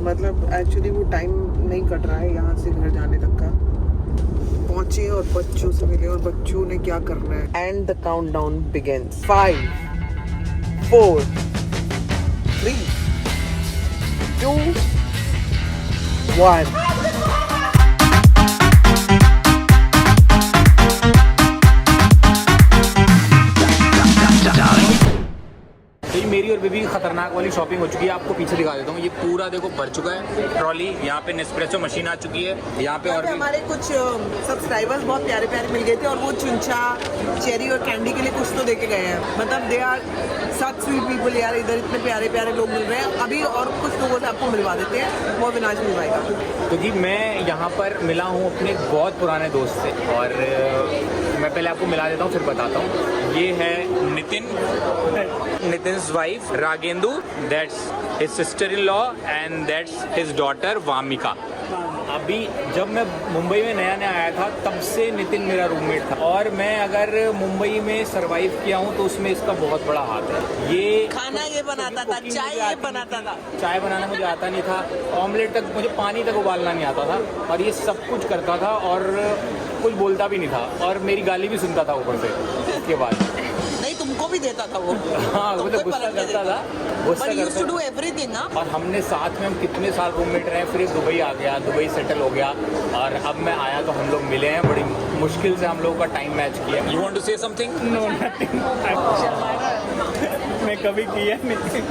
मतलब एक्चुअली वो टाइम नहीं कट रहा है यहाँ से घर जाने तक का। पहुंचे और बच्चों से मिले और बच्चों ने क्या करना है। And the countdown begins. 5 4 3 2 1। तो ये मेरी और बेबी की खतरनाक वाली शॉपिंग हो चुकी है। आपको पीछे दिखा देता हूँ, ये पूरा देखो भर चुका है ट्रॉली। यहाँ पे नेस्प्रेसो मशीन आ चुकी है, यहाँ पे और भी हमारे कुछ सब्सक्राइबर्स बहुत प्यारे प्यारे मिल गए थे और वो चुंचा चेरी और कैंडी के लिए कुछ तो देके गए हैं। मतलब they are such sweet people यार, इधर इतने प्यारे प्यारे लोग मिल रहे हैं। अभी और कुछ लोगों से आपको मिलवा देते हैं, वो अविनाश मिलवाएगा। तो जी मैं यहाँ पर मिला हूँ अपने बहुत पुराने दोस्त से और मैं पहले आपको मिला देता हूँ फिर बताता हूँ। ये है Nitin's wife Ragendu, that's his sister in law and that's his daughter Vamika. अभी जब मैं मुंबई में नया नया आया था तब से नितिन मेरा रूममेट था और मैं अगर मुंबई में सरवाइव किया हूँ तो उसमें इसका बहुत बड़ा हाथ है। ये खाना ये बनाता था, चाय ये बनाता था। चाय बनाना मुझे आता नहीं था, ऑमलेट तक मुझे पानी तक उबालना नहीं आता था और ये सब कुछ करता था और कुछ बोलता भी नहीं था और मेरी गाली भी सुनता था ऊपर से। उसके बाद नहीं तुमको भी देता था वो। हाँ वो तो गुस्सा करता था, गुस्सा करता था। एवरीथिंग। और हमने साथ में हम कितने साल रूममेट रहे, फिर दुबई आ गया, दुबई सेटल हो गया और अब मैं आया तो हम लोग मिले हैं। बड़ी मुश्किल से हम लोगों का टाइम मैच किया। You want to say something? No मैं कभी किया नहीं।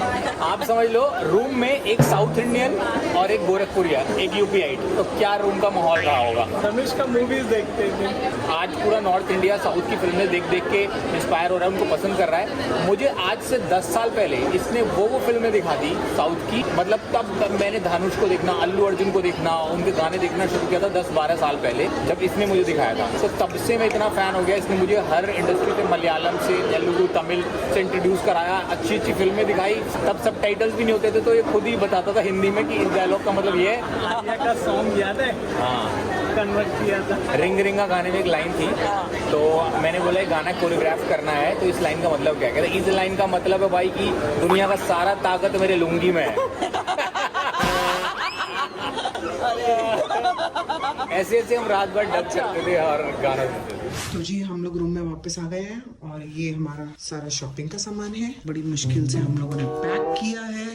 आप समझ लो रूम में एक साउथ इंडियन और एक गोरखपुरिया, एक यूपीआईट, तो क्या रूम का माहौल रहा होगा। धनुष का मूवीज देखते थे। आज पूरा नॉर्थ इंडिया साउथ की फिल्में देख देख के इंस्पायर हो रहा है, उनको पसंद कर रहा है। मुझे आज से 10 साल पहले इसने वो फिल्में दिखा दी साउथ की, मतलब तब मैंने धनुष को देखना, अल्लू अर्जुन को देखना, उनके गाने देखना शुरू किया था 10-12 साल पहले जब इसने मुझे दिखाया था। तो तब से मैं इतना फैन हो गया। इसने मुझे हर इंडस्ट्री से, मलयालम से, तेलुगु, तमिल से इंट्रोड्यूस कराया, अच्छी अच्छी फिल्में दिखाई। तब सब टाइटल्स भी नहीं होते थे तो ये खुद ही बताता था हिंदी में कि इस डायलॉग का मतलब ये है। आलिया का सॉन्ग याद है? हाँ, कन्वर्ट किया था। रिंग रिंगा गाने में एक लाइन थी तो मैंने बोला गाना कोरियोग्राफ करना है तो इस लाइन का मतलब क्या कहता है? इस लाइन का मतलब है भाई कि दुनिया का सारा ताकत मेरे लुंगी में है। ऐसे ऐसे हम रात भर डब करते थे और गाना सुनते थे। तो जी हम लोग रूम में वापस आ गए हैं और ये हमारा सारा शॉपिंग का सामान है। बड़ी मुश्किल से हम लोगों ने पैक किया है।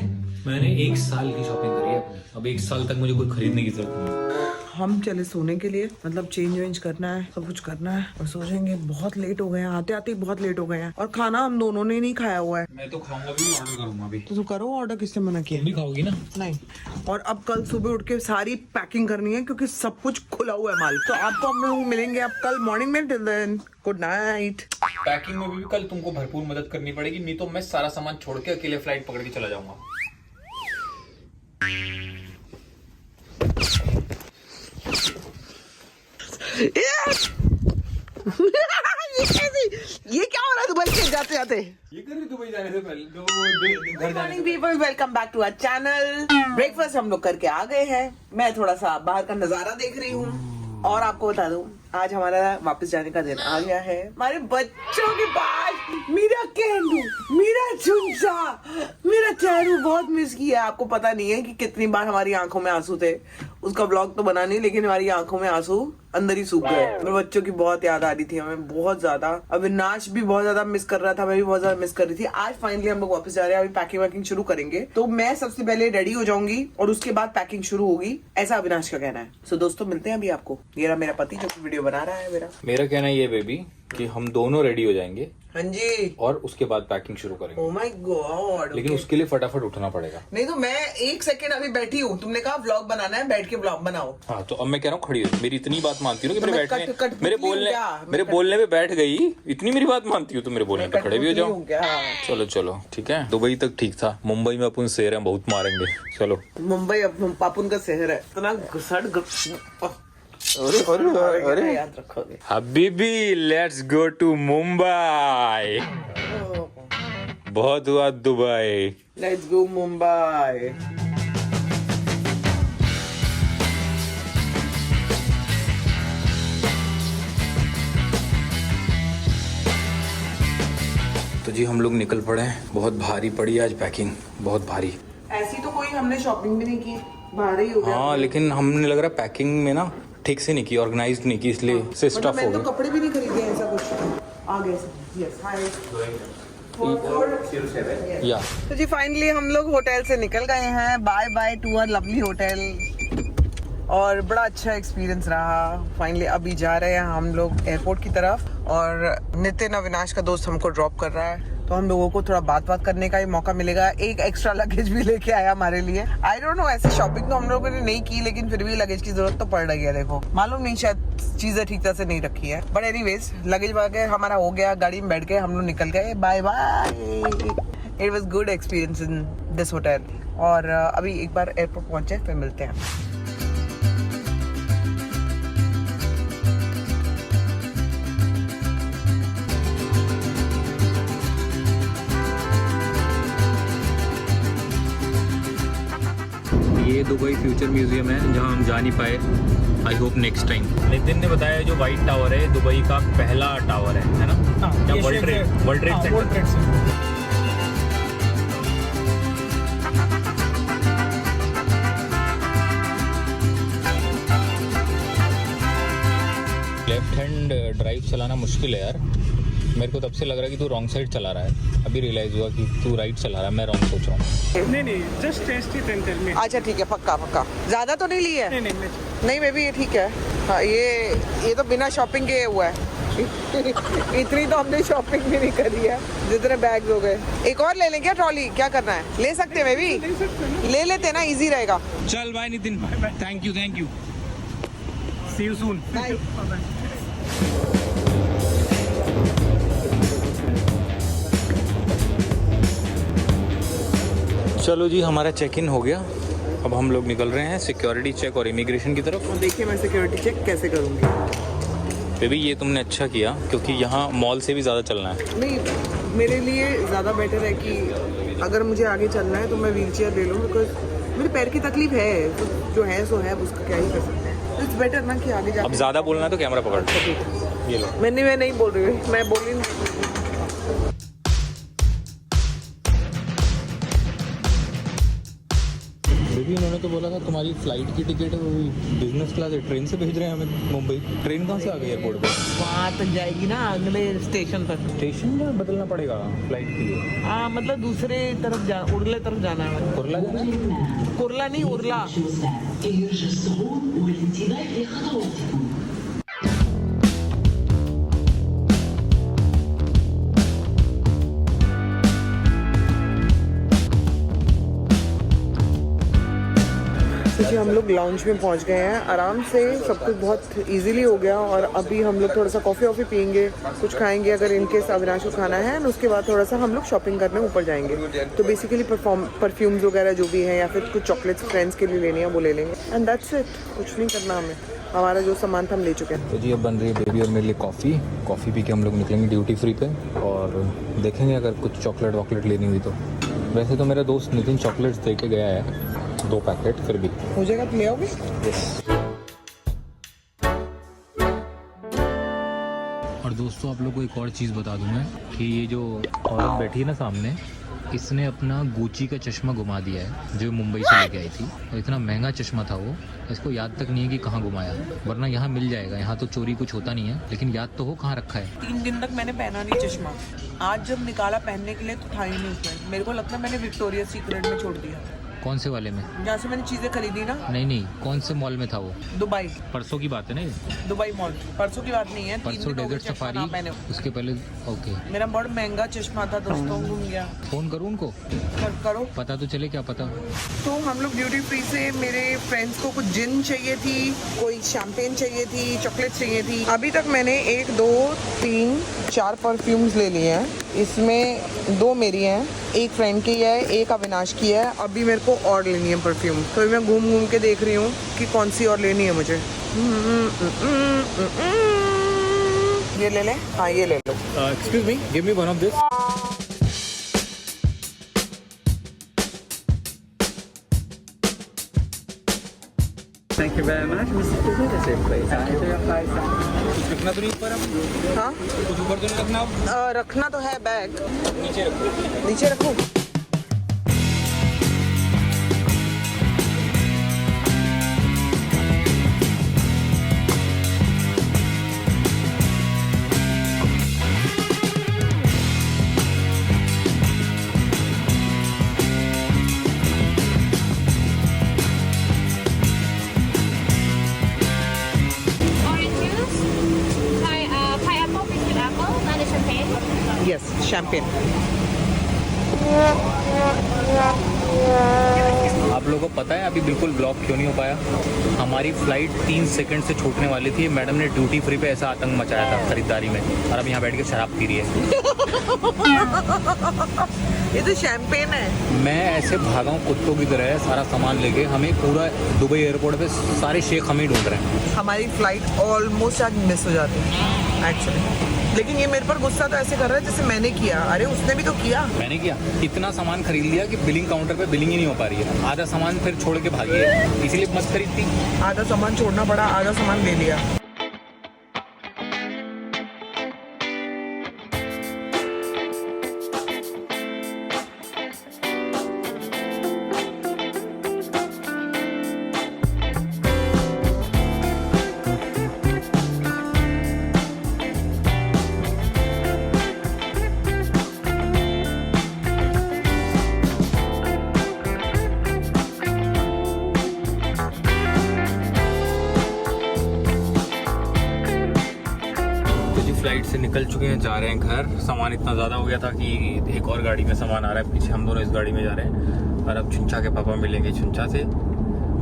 मैंने 1 साल की शॉपिंग करी है, अब 1 साल तक मुझे कोई खरीदने की जरूरत नहीं। हम चले सोने के लिए, मतलब चेंज वेंज करना है, सब कुछ करना है और सोचेंगे। बहुत लेट हो गए हैं, आते आते ही बहुत लेट हो गए हैं और खाना हम दोनों ने नहीं खाया हुआ है। मैं तो खाऊंगा भी, ऑर्डर करूंगा भी। तो तू करो ऑर्डर, किससे मना किया? तुम भी खाओगी ना? नहीं। और अब कल सुबह उठ के सारी पैकिंग करनी है क्योंकि सब कुछ खुला हुआ है माल। तो आपको हम लोग मिलेंगे अब कल मॉर्निंग में। Till then good night. Packing में भी कल तुमको भरपूर मदद करनी पड़ेगी, नहीं तो मैं सारा सामान छोड़ के अकेले फ्लाइट पकड़ के चला जाऊंगा। ये क्या हो रहा है दुबई के जाते जाते? ये कर रही दुबई जाने से पहले घर जाने से। People welcome back to our channel. Breakfast हम लोग करके आ गए हैं। मैं थोड़ा सा बाहर का नजारा देख रही हूँ और आपको बता दूं आज हमारा वापस जाने का दिन आ गया है। हमारे बच्चों के पास मेरा केंदू, मेरा चुंचा, मेरा चेहरू बहुत मिस किया। आपको पता नहीं है कि कितनी बार हमारी आंखों में आंसू थे। उसका ब्लॉग तो बना नहीं, लेकिन हमारी आंखों में आंसू अंदर ही सूख गए। मेरे बच्चों की बहुत याद आ रही थी हमें, बहुत ज्यादा। अविनाश भी बहुत ज्यादा मिस कर रहा था, मैं भी बहुत ज्यादा मिस कर रही थी। आज फाइनली हम लोग वापस जा रहे हैं। अभी पैकिंग वैकिंग शुरू करेंगे, तो मैं सबसे पहले रेडी हो जाऊंगी और उसके बाद पैकिंग शुरू होगी, ऐसा अविनाश का कहना है। सो दोस्तों मिलते हैं अभी आपको। ये रहा मेरा पति जो वीडियो बना रहा है। मेरा कहना ये बेबी कि हम दोनों रेडी हो जाएंगे हाँ जी, और उसके बाद पैकिंग शुरू करेंगे। Oh my God. लेकिन उसके लिए फटाफट उठना पड़ेगा। नहीं तो मैं 1 सेकंड अभी बैठी हूँ, तुमने कहा व्लॉग बनाना है, बैठ के व्लॉग बनाओ। हाँ तो अब मैं कह रहा हूँ खड़ी हो, मेरी इतनी बात मानती हूँ कि तो मेरे मैं बैठने कट मेरे बोलने में बैठ गई, इतनी मेरी बात मानती हूँ तो मेरे बोलने पे खड़े भी हो जाओ। क्या? चलो चलो ठीक है। दुबई तक ठीक था, मुंबई में अपन शेर हैं, बहुत मारेंगे। चलो मुंबई अब पापुन का शहर है, इतना घुसड़। अरे याद रखोगे। हबीबी, लेट्स गो टू मुंबई। बहुत हुआ दुबई। Let's go Mumbai. तो जी हम लोग निकल पड़े हैं। बहुत भारी पड़ी आज पैकिंग, बहुत भारी। ऐसी तो कोई हमने शॉपिंग भी नहीं की, भारी हो गया। हाँ लेकिन हमने लग रहा है पैकिंग में ना ठीक से नहीं की, ऑर्गेनाइज नहीं की, इसलिए से स्टफ हो मैंने तो गया। कपड़े भी नहीं खरीदे हैं, ऐसा कुछ आ गया। Yes hi. या तो जी फाइनली हम लोग होटल से निकल गए हैं। Bye bye to our lovely hotel, और बड़ा अच्छा एक्सपीरियंस रहा। फाइनली अभी जा रहे हैं हम लोग एयरपोर्ट की तरफ, और नितिन अविनाश का दोस्त हमको ड्रॉप कर रहा है, तो हम लोगों को थोड़ा बात करने का ही मौका मिलेगा। एक एक्स्ट्रा लगेज भी लेके आया हमारे लिए। आई डोंट नो, ऐसे शॉपिंग तो हम लोगों ने नहीं की, लेकिन फिर भी लगेज की जरूरत तो पड़ रही है। देखो मालूम नहीं, शायद चीजें ठीक तरह से नहीं रखी है, बट एनीवेज लगेज वगैरह हमारा हो गया। गाड़ी में बैठ के हम लोग निकल गए। Bye bye. It was good experience in this hotel. और अभी एक बार एयरपोर्ट पहुंचे फिर मिलते हैं। ये दुबई फ्यूचर म्यूजियम है जहाँ हम जा नहीं पाए। I hope next time. Nitin ने बताया जो व्हाइट टावर है दुबई का पहला टावर है ना? या world trade centre. Left hand drive चलाना मुश्किल है यार। मेरे को तब से लग रहा है कि तू रॉन्ग साइड चला रहा है। अभी रियलाइज हुआ कि तू राइट चला रहा है, मैं रॉन्ग सोच रहा हूँ। नहीं, just test it and tell me. अच्छा ठीक है, पक्का। ज्यादा तो नहीं ली है? नहीं मे भी ये ठीक है। हाँ, ये तो बिना शॉपिंग के हुआ है। इतनी तो हमने शॉपिंग भी नहीं करी है जितने बैग्स हो गए। एक और ले लें क्या ट्रॉली? क्या करना है? ले सकते हैं, मैं भी ले लेते ना, इजी रहेगा। चल bye Nitin, thank you. See you soon. Bye. चलो जी, हमारा चेक इन हो गया। अब हम लोग निकल रहे हैं सिक्योरिटी चेक और इमिग्रेशन की तरफ। देखिए मैं सिक्योरिटी चेक कैसे करूँगी। बेबी ये तुमने अच्छा किया, क्योंकि यहाँ मॉल से भी ज़्यादा चलना है। नहीं, मेरे लिए ज़्यादा बेटर है कि अगर मुझे आगे चलना है तो मैं व्हील चेयर ले लूँ, बिकॉज मेरे पैर की तकलीफ है, तो जो है सो है, उसका क्या ही कर सकते हैं। इट्स बेटर ना कि आगे जाके। अब ज़्यादा बोलना है तो कैमरा पकड़ ये लो। मैं नहीं बोल रही हूँ, मैं बोल रही हूँ। बेबी इन्होंने तो बोला था तुम्हारी फ्लाइट की टिकट है वो बिजनेस क्लास है, ट्रेन से भेज रहे हैं हमें मुंबई। ट्रेन कहाँ से आ गई एयरपोर्ट पे? वहाँ तक जाएगी ना, अगले स्टेशन तक। स्टेशन में बदलना पड़ेगा फ्लाइट के लिए? हाँ, मतलब दूसरे तरफ उर्ले तरफ जाना है। कुर्ला जाना है? कुर्ला नहीं, उर्ला। जी हम लोग लाउंज में पहुंच गए हैं। आराम से सब कुछ बहुत इजीली हो गया, और अभी हम लोग थोड़ा सा कॉफ़ी वॉफ़ी पियेंगे, कुछ खाएंगे अगर इनकेस अविनाश को खाना है, और उसके बाद थोड़ा सा हम लोग शॉपिंग करने ऊपर जाएंगे। तो बेसिकली परफ्यूम्स वगैरह जो भी हैं, या फिर कुछ चॉकलेट्स फ्रेंड्स के लिए लेनी है वो ले लेंगे, एंड दैट्स इट। कुछ नहीं करना हमें, हमारा जो सामान था हम ले चुके हैं। तो जी अब बन रही है बेबी और मेरे लिए कॉफ़ी पी के हम लोग निकलेंगे ड्यूटी फ्री पे, और देखेंगे अगर कुछ चॉकलेट वॉकलेट लेनी हुई तो। वैसे तो मेरा दोस्त नितिन चॉकलेट्स दे के गया है 2 पैकेट, फिर भी हो जाएगा तो ले आओगे? और दोस्तों आप लोग को एक और चीज़ बता दूं मैं कि ये जो औरत बैठी है ना सामने, इसने अपना गुची का चश्मा घुमा दिया है जो मुंबई से लेके आई थी, और इतना महंगा चश्मा था वो, इसको याद तक नहीं है कि कहाँ घुमाया, वरना यहाँ मिल जाएगा। यहाँ तो चोरी कुछ होता नहीं है, लेकिन याद तो हो कहाँ रखा है। 3 दिन तक मैंने पहना नहीं चश्मा। आज जब निकाला पहनने के लिए तो था ही नहीं उसमें। मेरे को लगता है मैंने विक्टोरिया सीक्रेट में छोड़ दिया। कौन से वाले में? जहाँ से मैंने चीजें खरीदी ना। नहीं, कौन से मॉल में था वो? दुबई। परसों की बात है ना ये? Dubai mall. परसों की बात नहीं है, 3 परसों दिन हो गए डेजर्ट चश्मा सफारी, ना पहने। उसके पहले। ओके, मेरा बहुत महंगा चश्मा था दोस्तों, घूम गया। फोन करूँ उनको? करो। पता तो चले, क्या पता। तो हम लोग ड्यूटी फ्री से, मेरे फ्रेंड्स को कुछ जिन चाहिए थी, कोई शैम्पेन चाहिए थी, चॉकलेट चाहिए थी। अभी तक मैंने 1 2 3 4 परफ्यूम्स ले लिए हैं। इसमें 2 मेरी हैं, एक फ्रेंड की है, एक अविनाश की है। अभी मेरे को और लेनी है परफ्यूम, तो मैं घूम के देख रही हूँ कि कौन सी और लेनी है मुझे। ये ले लें? हाँ ये ले लो। Excuse me, give me one of this. Thank you very much, Mrs. Tutu. That's it, please. Enjoy your flight. कुछ रखना तो नहीं ऊपर? अब हाँ कुछ ऊपर तो नहीं रखना? रखना तो है, बैग नीचे रखो। नीचे रखूँ। शैम्पेन। आप लोगों को पता है अभी बिल्कुल ब्लॉक क्यों नहीं हो पाया? हमारी फ्लाइट 3 सेकंड से छूटने वाली थी। मैडम ने ड्यूटी फ्री पे ऐसा आतंक मचाया था खरीदारी में, और अब यहाँ बैठ के शराब पी रही है। ये तो शैम्पेन है। मैं ऐसे भागा हूँ कुत्तों की तरह सारा सामान लेके। हमें पूरा दुबई एयरपोर्ट पे सारे शेख हम ही ढूंढ रहे हैं। हमारी फ्लाइट ऑलमोस्ट आज मिस हो जाती है एक्चुअली, लेकिन ये मेरे पर गुस्सा तो ऐसे कर रहा है जैसे मैंने किया। अरे उसने भी तो किया। मैंने किया, इतना सामान खरीद लिया कि बिलिंग काउंटर पे बिलिंग ही नहीं हो पा रही है। आधा सामान फिर छोड़ के भागी है, इसीलिए मत खरीदती। आधा सामान छोड़ना पड़ा, आधा सामान ले लिया। फ्लाइट से निकल चुके हैं, जा रहे हैं घर। सामान इतना ज़्यादा हो गया था कि एक और गाड़ी में सामान आ रहा है पीछे, हम दोनों इस गाड़ी में जा रहे हैं। और अब छुंचा के पापा मिलेंगे छुंचा से।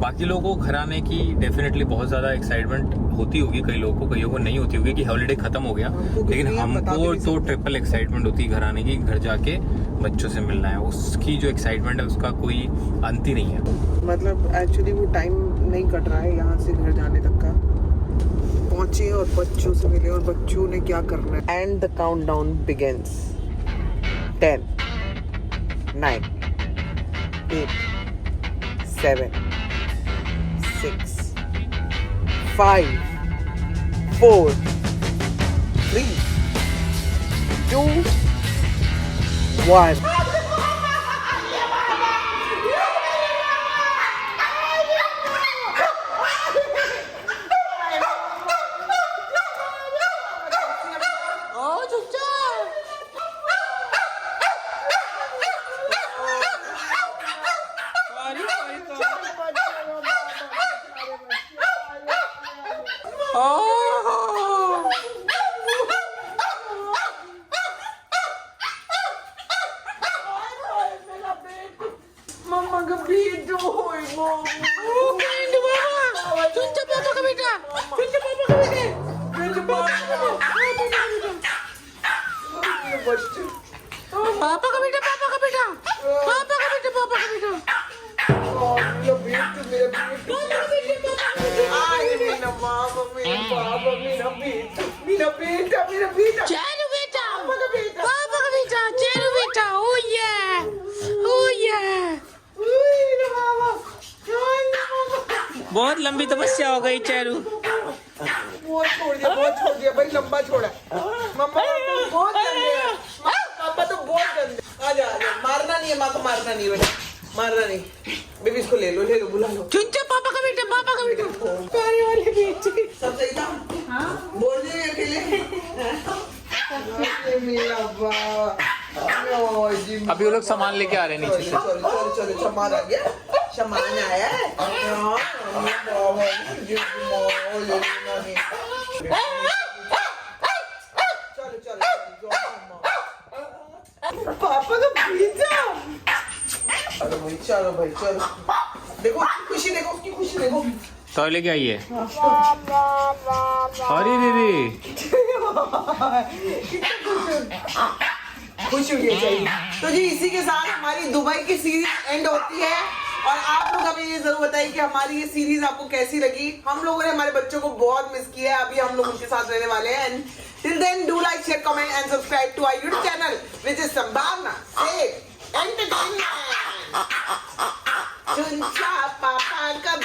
बाकी लोगों को घर आने की डेफिनेटली बहुत ज़्यादा एक्साइटमेंट होती होगी, कई लोगों को, कईयों को नहीं होती होगी कि हॉलीडे ख़त्म हो गया, लेकिन हमको तो ट्रिपल एक्साइटमेंट होती है घर आने की। घर जाके बच्चों से मिलना है, उसकी जो एक्साइटमेंट है उसका कोई अंत ही नहीं है। मतलब एक्चुअली वो टाइम नहीं कट रहा है यहाँ से घर जाने तक का। पहुंचे और बच्चों से मिले, और बच्चों ने क्या करना है। And the countdown begins. 10 9 8 7 6 5 4 3 2 1। Mama kebidu, mama. Kebidu mama. Tunjuk papa kebidu. Tunjuk papa kebidu. Tunjuk papa kebidu. Papa kebidu, papa kebidu. Papa kebidu, papa kebidu. Oh, mira bidu, mira bidu. Mama kebidu, papa kebidu. Ay, mira mama, mira papa, mira bidu. Mira bidu, mira bidu. Cero beta. Papa kebidu. Papa kebidu. Cero beta. Oh yeah. Oh yeah. बहुत लंबी तपस्या हो गई चेरू। बहुत छोड़ दिया भाई, लंबा छोड़ा। मम्मा तो बहुत गंदे हैं, पापा तो बहुत गंदे। आजा आजा, मारना नहीं है, माँ को मारना नहीं है बेटा, मारना नहीं। बेबी इसको ले लो, बुला लो। चुंचा पापा का बेटा, पापा का बेटा। प्यारे वाले बेटे, सब सही था? हाँ? बोल रहे हैं अकेले? मेरा बाबा। अभी वो लोग सामान लेके आ रहे हैं नीचे से। चलो सामान आ गया, सामान आया है। पापा तो पिज्जा। चलो भाई चलो, देखो खुशी, देखो उसकी खुशी देखो। तो लेके आइए। अरे दीदी खुश हुई है चाहिए। तो जी इसी के साथ हमारी दुबई की सीरीज एंड होती है, और आप लोग हमें ये जरूर बताइए कि हमारी ये सीरीज आपको कैसी लगी। हम लोगों ने हमारे बच्चों को बहुत मिस किया है, अभी हम लोग उनके साथ रहने वाले हैं। And till then do like, share, comment and subscribe to our YouTube channel which is Sambhavna से एंटरटेनमेंट। चुंचा पापा का